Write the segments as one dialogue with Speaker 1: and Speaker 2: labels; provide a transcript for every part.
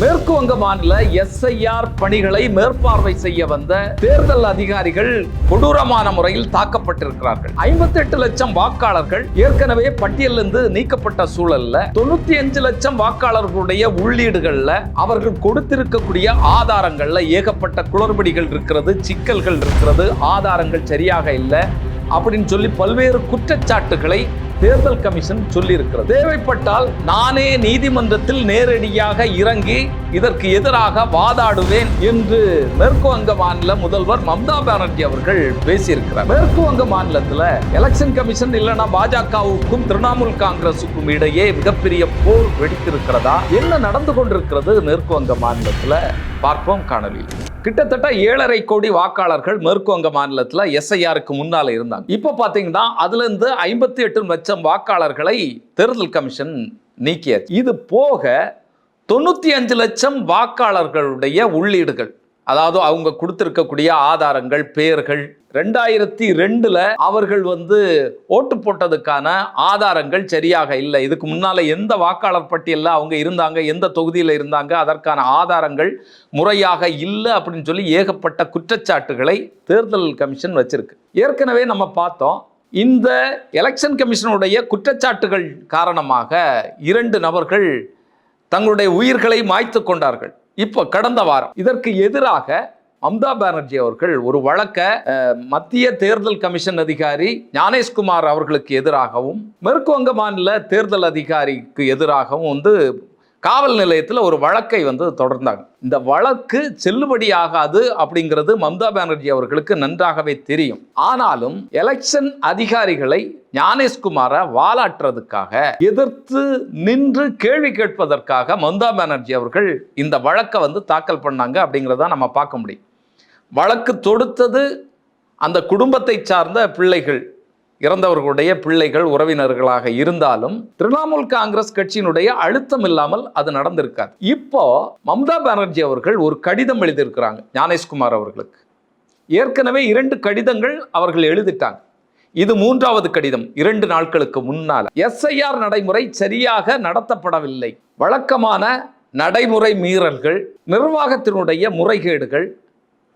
Speaker 1: மேற்கு வங்க மாநில SIR பணிகளை மேற்பார்வை செய்ய வந்த தேர்தல் அதிகாரிகள் கொடூரமான முறையில் தாக்கப்பட்டிருக்கிறார்கள். 58 லட்சம் வாக்காளர்கள் ஏற்கனவே பட்டியலிருந்து நீக்கப்பட்ட சூழல்ல 95 லட்சம் வாக்காளர்களுடைய உள்ளீடுகள்ல அவர்கள் கொடுத்திருக்கக்கூடிய ஆதாரங்கள்ல ஏகப்பட்ட குளறுபடிகள் இருக்கிறது, சிக்கல்கள் இருக்கிறது, ஆதாரங்கள் சரியாக இல்லை அப்படின்னு சொல்லி பல்வேறு குற்றச்சாட்டுகளை தேர்தல் கமிஷன் சொல்லி இருக்கிறது. தேவைப்பட்டால் நானே நீதிமன்றத்தில் நேரடியாக இறங்கி இதற்கு எதிராக வாதாடுவேன் என்று மேற்கு வங்க மாநில முதல்வர் மம்தா பானர்ஜி அவர்கள் பேசியிருக்கிறார். மேற்கு வங்க மாநிலத்தில் எலெக்ஷன் கமிஷன் இல்லைன்னா பாஜகவுக்கும் திரிணாமுல் காங்கிரசுக்கும் இடையே மிகப்பெரிய போர் வெடித்திருக்கிறதா? என்ன நடந்து கொண்டிருக்கிறது மேற்கு வங்க மாநிலத்தில் பார்ப்போம் காணொலியில். கிட்டத்தட்ட 7.5 கோடி வாக்காளர்கள் மேற்கு வங்க மாநிலத்தில் SIRக்கு முன்னால இருந்தாங்க. இப்போ பாத்தீங்கன்னா அதுல இருந்து 58 லட்சம் வாக்காளர்களை தேர்தல் கமிஷன் நீக்கியது. இது போக 95 லட்சம் வாக்காளர்களுடைய உள்ளீடுகள், அதாவது அவங்க கொடுத்திருக்கக்கூடிய ஆதாரங்கள், பெயர்கள், 2002 அவர்கள் ஓட்டு போட்டதுக்கான ஆதாரங்கள் சரியாக இல்லை. இதுக்கு முன்னால எந்த வாக்காளர் பட்டியலில் அவங்க இருந்தாங்க, எந்த தொகுதியில் இருந்தாங்க, அதற்கான ஆதாரங்கள் முறையாக இல்லை அப்படின்னு சொல்லி ஏகப்பட்ட குற்றச்சாட்டுகளை தேர்தல் கமிஷன் வச்சிருக்கு. ஏற்கனவே நம்ம பார்த்தோம், இந்த எலெக்ஷன் கமிஷனுடைய குற்றச்சாட்டுகள் காரணமாக 2 நபர்கள் தங்களுடைய உயிர்களை மாய்த்து கொண்டார்கள். இப்போ கடந்த வாரம் இதற்கு எதிராக மம்தா பானர்ஜி அவர்கள் ஒரு வழக்கை மத்திய தேர்தல் கமிஷன் அதிகாரி ஞானேஷ்குமார் அவர்களுக்கு எதிராகவும் மேற்கு வங்க மாநில தேர்தல் அதிகாரிக்கு எதிராகவும் காவல் நிலையத்தில் ஒரு வழக்கை தொடர்ந்தாங்க. இந்த வழக்கு செல்லுபடியாகாது அப்படிங்கிறது மம்தா பானர்ஜி அவர்களுக்கு நன்றாகவே தெரியும். ஆனாலும் எலெக்ஷன் அதிகாரிகளை ஞானேஷ்குமாரை வாலாற்றுறதுக்காக, எதிர்த்து நின்று கேள்வி கேட்பதற்காக மம்தா பானர்ஜி அவர்கள் இந்த வழக்கை தாக்கல் பண்ணாங்க அப்படிங்கிறத நம்ம பார்க்க முடியும். வழக்கு தொடுத்தது அந்த குடும்பத்தை சார்ந்த பிள்ளைகள், இறந்தவர்களுடைய பிள்ளைகள், உறவினர்களாக இருந்தாலும் திரிணாமுல் காங்கிரஸ் கட்சியினுடைய அழுத்தம் இல்லாமல் அது நடந்திருக்காது. இப்போ மம்தா பானர்ஜி அவர்கள் ஒரு கடிதம் எழுதியிருக்கிறாங்க ஞானேஷ்குமார் அவர்களுக்கு. ஏற்கனவே 2 கடிதங்கள் அவர்கள் எழுதிட்டாங்க. இது 3வது கடிதம். 2 நாட்களுக்கு முன்னால SIR நடைமுறை சரியாக நடத்தப்படவில்லை, வழக்கமான நடைமுறை மீறல்கள், நிர்வாகத்தினுடைய முறைகேடுகள்,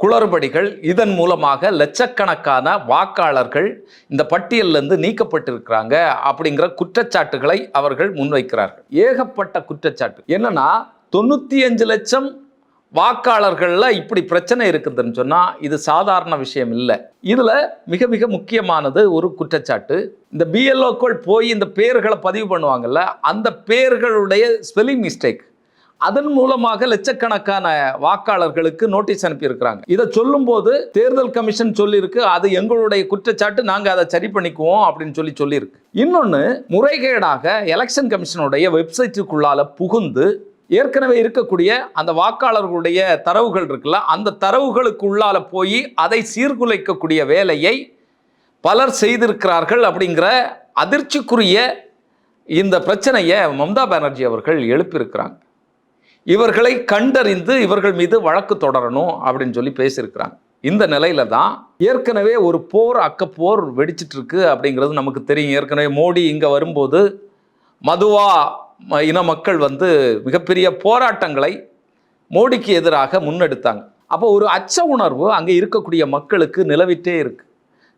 Speaker 1: குளறுபடிகள், இதன் மூலமாக லட்சக்கணக்கான வாக்காளர்கள் இந்த பட்டியலிருந்து நீக்கப்பட்டிருக்கிறாங்க அப்படிங்கிற குற்றச்சாட்டுகளை அவர்கள் முன்வைக்கிறார்கள். ஏகப்பட்ட குற்றச்சாட்டு. என்னன்னா 95 லட்சம் வாக்காளர்கள்ல இப்படி பிரச்சனை இருக்குதுன்னு சொன்னா இது சாதாரண விஷயம் இல்லை. இதுல மிக மிக முக்கியமானது ஒரு குற்றச்சாட்டு, இந்த BLOக்கள் போய் இந்த பெயர்களை பதிவு பண்ணுவாங்கல்ல, அந்த பெயர்களுடைய ஸ்பெல்லிங் மிஸ்டேக், அதன் மூலமாக லட்சக்கணக்கான வாக்காளர்களுக்கு நோட்டீஸ் அனுப்பியிருக்கிறாங்க. இதை சொல்லும் போது தேர்தல் கமிஷன் சொல்லியிருக்கு, அது எங்களுடைய குற்றச்சாட்டு, நாங்க அதை சரி பண்ணிக்குவோம் அப்படின்னு சொல்லியிருக்கு. இன்னொன்னு, முறைகேடாக எலெக்ஷன் கமிஷனுடைய வெப்சைட்டுக்குள்ளால புகுந்து ஏற்கனவே இருக்கக்கூடிய அந்த வாக்காளர்களுடைய தரவுகள் இருக்குல்ல, அந்த தரவுகளுக்கு உள்ளால போய் அதை சீர்குலைக்கக்கூடிய வேலையை பலர் செய்திருக்கிறார்கள் அப்படிங்கிற அதிர்ச்சிக்குரிய இந்த பிரச்சனையை மம்தா பானர்ஜி அவர்கள் எழுப்பியிருக்கிறாங்க. இவர்களை கண்டறிந்து இவர்கள் மீது வழக்கு தொடரணும் அப்படின்னு பேசியிருக்கிறாங்க. இந்த நிலையில தான் ஏற்கனவே ஒரு போர், அக்கப்போர் வெடிச்சிட்டு இருக்கு அப்படிங்கிறது நமக்கு தெரியும். ஏற்கனவே மோடி இங்க வரும்போது மதுவா இன மக்கள் மிகப்பெரிய போராட்டங்களை மோடிக்கு எதிராக முன்னெடுத்தாங்க. அப்போ ஒரு அச்ச உணர்வு அங்கே இருக்கக்கூடிய மக்களுக்கு நிலவிட்டே இருக்கு.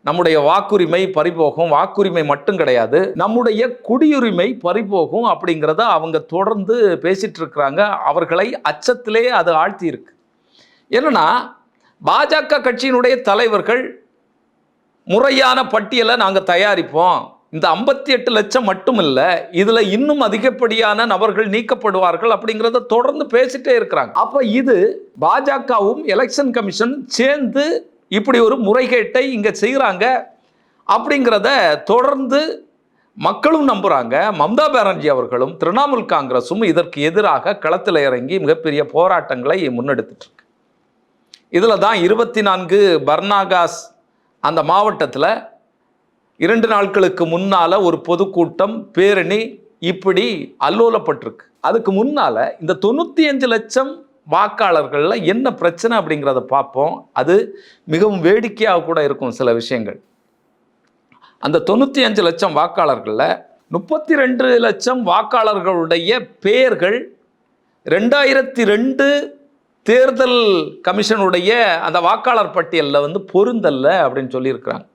Speaker 1: நம்முடைய வாக்குரிமை பறிபோகும், வாக்குரிமை மட்டும் கிடையாது, நம்முடைய குடியுரிமை பறிபோகும் அப்படிங்கிறத அவங்க தொடர்ந்து பேசிட்டு இருக்கிறாங்க. அவர்களை அச்சத்திலே அது ஆழ்த்தி இருக்கு. என்னன்னா, பாஜக கட்சியினுடைய தலைவர்கள் முறையான பட்டியலை நாங்கள் தயாரிப்போம், இந்த 58 லட்சம் மட்டும் இல்லை, இதுல இன்னும் அதிகப்படியான நபர்கள் நீக்கப்படுவார்கள் அப்படிங்கிறத தொடர்ந்து பேசிட்டே இருக்கிறாங்க. அப்ப இது பாஜகவும் எலெக்ஷன் கமிஷன் சேர்ந்து இப்படி ஒரு முறைகேட்டை இங்க செய்கிறாங்க அப்படிங்கிறத தொடர்ந்து மக்களும் நம்புறாங்க. மம்தா பானர்ஜி அவர்களும் திரிணாமுல் காங்கிரஸும் இதற்கு எதிராக களத்தில் இறங்கி மிகப்பெரிய போராட்டங்களை முன்னெடுத்துட்டு இருக்கு. இதுல தான் 24 பர்னாகாஸ் அந்த மாவட்டத்தில் 2 நாட்களுக்கு முன்னால ஒரு பொதுக்கூட்டம், பேரணி இப்படி அல்லோலப்பட்டிருக்கு. அதுக்கு முன்னால இந்த 95 லட்சம் வாக்காளர்கள்ல என்ன பிரச்சனை அப்படிங்கிறத பார்ப்போம். அது மிகவும் வேடிக்கையாக கூட இருக்கும் சில விஷயங்கள். அந்த 95 லட்சம் வாக்காளர்களில் 32 லட்சம் வாக்காளர்களுடைய பெயர்கள் 2002 தேர்தல் கமிஷனுடைய அந்த வாக்காளர் பட்டியலில் வந்து பொருந்தல்ல அப்படின்னு சொல்லியிருக்கிறாங்க.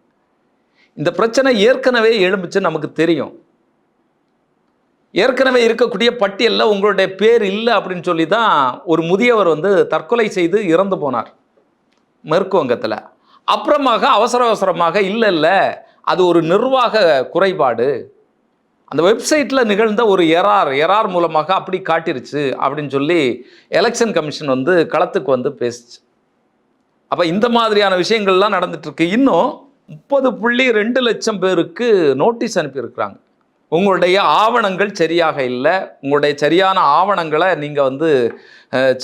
Speaker 1: இந்த பிரச்சனை ஏற்கனவே எழும்பிச்சு நமக்கு தெரியும். ஏற்கனவே இருக்கக்கூடிய பட்டியலில் உங்களுடைய பேர் இல்லை அப்படின்னு சொல்லி தான் ஒரு முதியவர் வந்து தற்கொலை செய்து இறந்து போனார் மேற்கு வங்கத்தில். அப்புறமாக அவசரமாக இல்லை அது ஒரு நிர்வாக குறைபாடு, அந்த வெப்சைட்டில் நிகழ்ந்த ஒரு எரார் மூலமாக அப்படி காட்டிருச்சு அப்படின்னு சொல்லி எலெக்ஷன் கமிஷன் வந்து களத்துக்கு வந்து பேசிச்சு. அப்போ இந்த மாதிரியான விஷயங்கள்லாம் நடந்துட்டுருக்கு. இன்னும் 30.2 லட்சம் பேருக்கு நோட்டீஸ் அனுப்பியிருக்கிறாங்க. உங்களுடைய ஆவணங்கள் சரியாக இல்லை, உங்களுடைய சரியான ஆவணங்களை நீங்கள் வந்து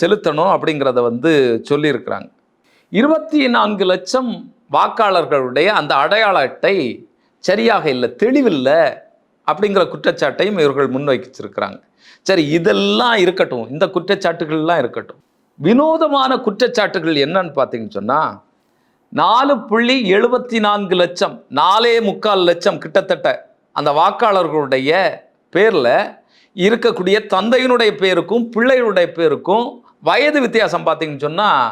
Speaker 1: செலுத்தணும் அப்படிங்கிறத வந்து சொல்லியிருக்கிறாங்க. 24 லட்சம் வாக்காளர்களுடைய அந்த அடையாள அட்டை சரியாக இல்லை, தெளிவில்லை அப்படிங்கிற குற்றச்சாட்டையும் இவர்கள் முன்வைச்சிருக்கிறாங்க. சரி, இதெல்லாம் இருக்கட்டும், இந்த குற்றச்சாட்டுகள்லாம் இருக்கட்டும். வினோதமான குற்றச்சாட்டுகள் என்னன்னு பார்த்தீங்கன்னு சொன்னால் 4.74 லட்சம் 4.25 லட்சம் கிட்டத்தட்ட அந்த வாக்காளர்களுடைய பேரில் இருக்கக்கூடிய தந்தையினுடைய பேருக்கும் பிள்ளைகளுடைய பேருக்கும் வயது வித்தியாசம் பார்த்தீங்கன்னு சொன்னால்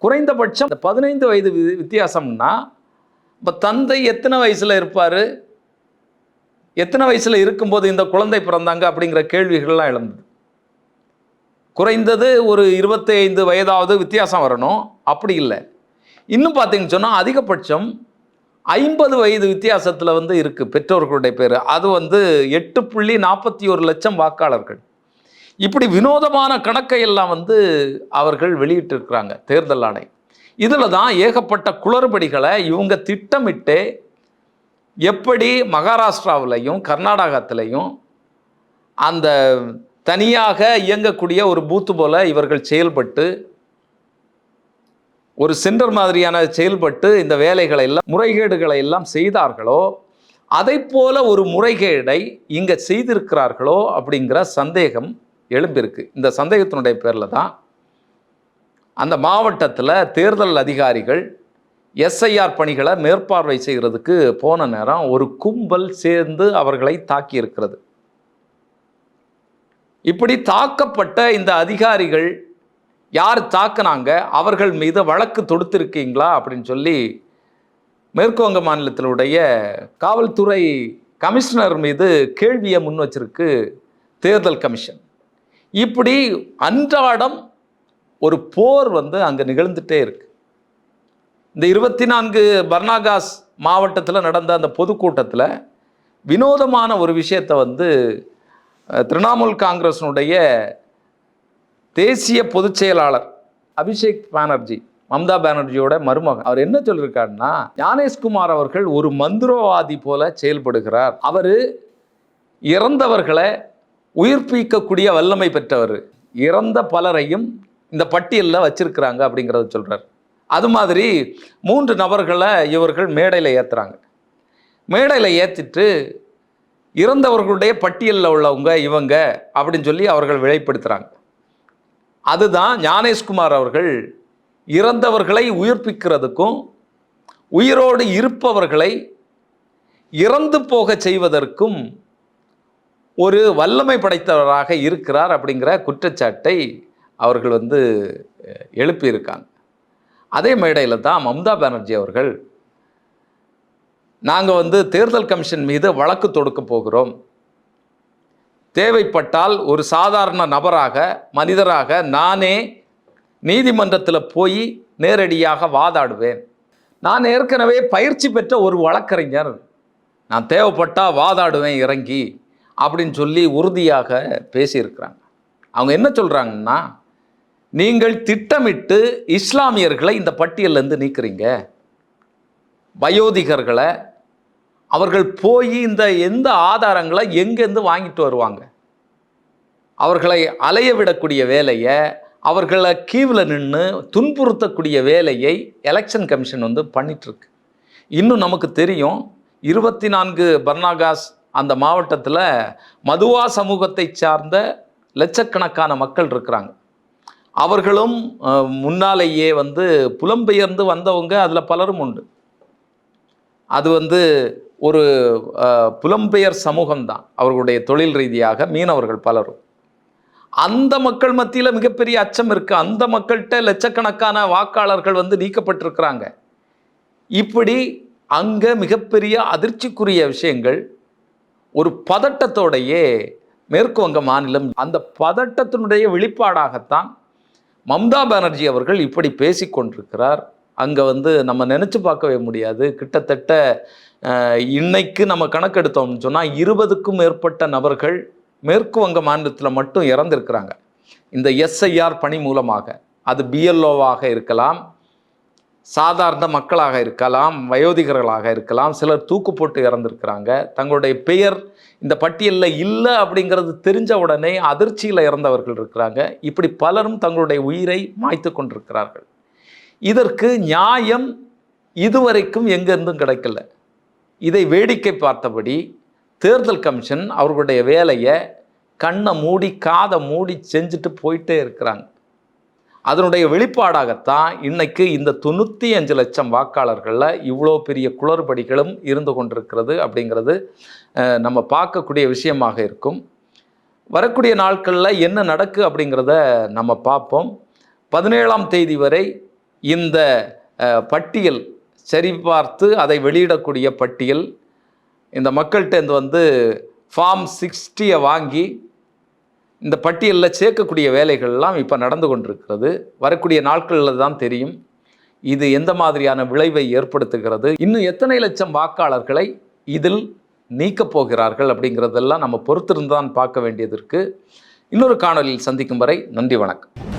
Speaker 1: குறைந்தபட்சம் 15 வயது வித்தியாசம்னா இப்போ தந்தை எத்தனை வயசில் இருப்பார், எத்தனை வயசில் இருக்கும்போது இந்த குழந்தை பிறந்தாங்க அப்படிங்கிற கேள்விகள்லாம் எழுந்தது. குறைந்தது ஒரு 25 வயதாவது வித்தியாசம் வரணும், அப்படி இல்லை. இன்னும் பார்த்தீங்கன்னு சொன்னால் அதிகபட்சம் 50 வயது வித்தியாசத்தில் வந்து இருக்குது பெற்றோர்களுடைய பேர். அது வந்து 8.41 லட்சம் வாக்காளர்கள். இப்படி வினோதமான கணக்கை எல்லாம் வந்து அவர்கள் வெளியிட்டிருக்கிறாங்க தேர்தல் ஆணையம். இதில் தான் ஏகப்பட்ட குளறுபடிகளை இவங்க திட்டமிட்டு எப்படி மகாராஷ்டிராவிலையும் கர்நாடகத்திலையும் அந்த தனியாக இயங்கக்கூடிய ஒரு பூத்து போல இவர்கள் செயல்பட்டு ஒரு சென்டர் மாதிரியான செயல்பட்டு இந்த வேலைகளை எல்லாம் முறைகேடுகளை எல்லாம் செய்தார்களோ அதை போல ஒரு முறைகேடை இங்கே செய்திருக்கிறார்களோ அப்படிங்கிற சந்தேகம் எழும்பியிருக்கு. இந்த சந்தேகத்தினுடைய பேரில் தான் அந்த மாவட்டத்தில் தேர்தல் அதிகாரிகள் எஸ்ஐஆர் பணிகளை மேற்பார்வை செய்கிறதுக்கு போன நேரம் ஒரு கும்பல் சேர்ந்து அவர்களை தாக்கி இருக்கிறது. இப்படி தாக்கப்பட்ட இந்த அதிகாரிகள் யார் தாக்குனாங்க, அவர்கள் மீது வழக்கு தொடுத்திருக்கீங்களா அப்படின்னு சொல்லி மேற்கு வங்க மாநிலத்தினுடைய காவல்துறை கமிஷனர் மீது கேள்வியை முன் வச்சிருக்கு தேர்தல் கமிஷன். இப்படி அன்றாடம் ஒரு போர் வந்து அங்கே நிகழ்ந்துட்டே இருக்கு. இந்த 24 பர்னாகாஸ் மாவட்டத்தில் நடந்த அந்த பொதுக்கூட்டத்தில் வினோதமான ஒரு விஷயத்தை வந்து திரிணாமுல் காங்கிரஸினுடைய தேசிய பொதுச் செயலாளர் அபிஷேக் பானர்ஜி, மம்தா பானர்ஜியோட மருமகன், அவர் என்ன சொல்லியிருக்காருன்னா, ஞானேஷ்குமார் அவர்கள் ஒரு மந்திரவாதி போல செயல்படுகிறார், அவர் இறந்தவர்களை உயிர்ப்பிக்கக்கூடிய வல்லமை பெற்றவர், இறந்த பலரையும் இந்த பட்டியலில் வச்சிருக்கிறாங்க அப்படிங்கிறத சொல்கிறார். அது மாதிரி 3 நபர்களை இவர்கள் மேடையில் ஏற்றுறாங்க. மேடையில் ஏற்றிட்டு இறந்தவர்களுடைய பட்டியலில் உள்ளவங்க இவங்க அப்படின்னு சொல்லி அவர்கள் வெளிப்படுத்துகிறாங்க. அதுதான் ஞானேஷ்குமார் அவர்கள் இறந்தவர்களை உயிர்ப்பிக்கிறதுக்கும் உயிரோடு இருப்பவர்களை இறந்து போக செய்வதற்கும் ஒரு வல்லமை படைத்தவராக இருக்கிறார் அப்படிங்கிற குற்றச்சாட்டை அவர்கள் வந்து எழுப்பியிருக்காங்க. அதே மேடையில் தான் மம்தா பானர்ஜி அவர்கள், நாங்கள் வந்து தேர்தல் கமிஷன் மீது வழக்கு தொடுக்க போகிறோம், தேவைப்பட்டால் ஒரு சாதாரண நபராக மனிதராக நானே நீதிமன்றத்தில் போய் நேரடியாக வாதாடுவேன், நான் ஏற்கனவே பயிற்சி பெற்ற ஒரு வழக்கறிஞர், நான் தேவைப்பட்டால் வாதாடுவேன் இறங்கி அப்படின்னு சொல்லி உறுதியாக பேசியிருக்கிறாங்க. அவங்க என்ன சொல்கிறாங்கன்னா, நீங்கள் திட்டமிட்டு இஸ்லாமியர்களை இந்த பட்டியலிருந்து நீக்கிறீங்க, வயோதிகர்களை அவர்கள் போய் இந்த எந்த ஆதாரங்களை எங்கேருந்து வாங்கிட்டு வருவாங்க, அவர்களை அலைய விடக்கூடிய வேலையை, அவர்களை கீவில் நின்று துன்புறுத்தக்கூடிய வேலையை எலெக்ஷன் கமிஷன் வந்து பண்ணிகிட்ருக்கு. இன்னும் நமக்கு தெரியும் 24 பர்னாகாஸ் அந்த மாவட்டத்தில் மதுவா சமூகத்தை சார்ந்த லட்சக்கணக்கான மக்கள் இருக்கிறாங்க. அவர்களும் முன்னாலேயே வந்து புலம்பெயர்ந்து வந்தவங்க அதில் பலரும் உண்டு. அது வந்து ஒரு புலம்பெயர் சமூகம்தான், அவர்களுடைய தொழில் ரீதியாக மீனவர்கள் பலரும். அந்த மக்கள் மத்தியில் மிகப்பெரிய அச்சம் இருக்கு. அந்த மக்கள்கிட்ட லட்சக்கணக்கான வாக்காளர்கள் நீக்கப்பட்டிருக்கிறாங்க. இப்படி அங்க மிகப்பெரிய அதிர்ச்சிக்குரிய விஷயங்கள், ஒரு பதட்டத்தோடையே மேற்கு வங்க மாநிலம், அந்த பதட்டத்தினுடைய வெளிப்பாடாகத்தான் மம்தா பானர்ஜி அவர்கள் இப்படி பேசிக்கொண்டிருக்கிறார். அங்கே நம்ம நினச்சி பார்க்கவே முடியாது. கிட்டத்தட்ட இன்னைக்கு நம்ம கணக்கெடுத்தோம்னு சொன்னால் 20க்கும் மேற்பட்ட நபர்கள் மேற்கு வங்க மாநிலத்தில் மட்டும் இறந்திருக்கிறாங்க இந்த எஸ்ஐஆர் பணி மூலமாக. அது பிஎல்ஓவாக இருக்கலாம், சாதாரண மக்களாக இருக்கலாம், வயோதிகர்களாக இருக்கலாம், சிலர் தூக்கு போட்டு இறந்திருக்கிறாங்க. தங்களுடைய பெயர் இந்த பட்டியலில் இல்லை அப்படிங்கிறது தெரிஞ்ச உடனே அதிர்ச்சியில் இறந்தவர்கள் இருக்கிறாங்க. இப்படி பலரும் தங்களுடைய உயிரை மாய்த்து கொண்டிருக்கிறார்கள். இதற்கு நியாயம் இதுவரைக்கும் எங்கேருந்தும் கிடைக்கல. இதை வேடிக்கை பார்த்தபடி தேர்தல் கமிஷன் அவர்களுடைய வேலையை கண்ணை மூடி காதை மூடி செஞ்சுட்டு போயிட்டே இருக்கிறாங்க. அதனுடைய வெளிப்பாடாகத்தான் இன்னைக்கு இந்த 95 லட்சம் வாக்காளர்களில் இவ்வளோ பெரிய குளறுபடிகளும் இருந்து கொண்டிருக்கிறது அப்படிங்கிறது நம்ம பார்க்கக்கூடிய விஷயமாக இருக்கும். வரக்கூடிய நாட்களில் என்ன நடக்கு அப்படிங்கிறத நம்ம பார்ப்போம். 17ஆம் தேதி வரை இந்த பட்டியல் சரிபார்த்து அதை வெளியிடக்கூடிய பட்டியல், இந்த மக்கள்கிட்ட ஃபார்ம் 60 வாங்கி இந்த பட்டியலில் சேர்க்கக்கூடிய வேலைகள்லாம் இப்போ நடந்து கொண்டிருக்கிறது. வரக்கூடிய நாட்களில் தான் தெரியும் இது எந்த மாதிரியான விளைவை ஏற்படுத்துகிறது, இன்னும் எத்தனை லட்சம் வாக்காளர்களை இதில் நீக்கப் போகிறார்கள் அப்படிங்கிறதெல்லாம் நம்ம பொறுத்திருந்து தான் பார்க்க வேண்டியது இருக்குது. இன்னொரு காணொலியில் சந்திக்கும் வரை நன்றி, வணக்கம்.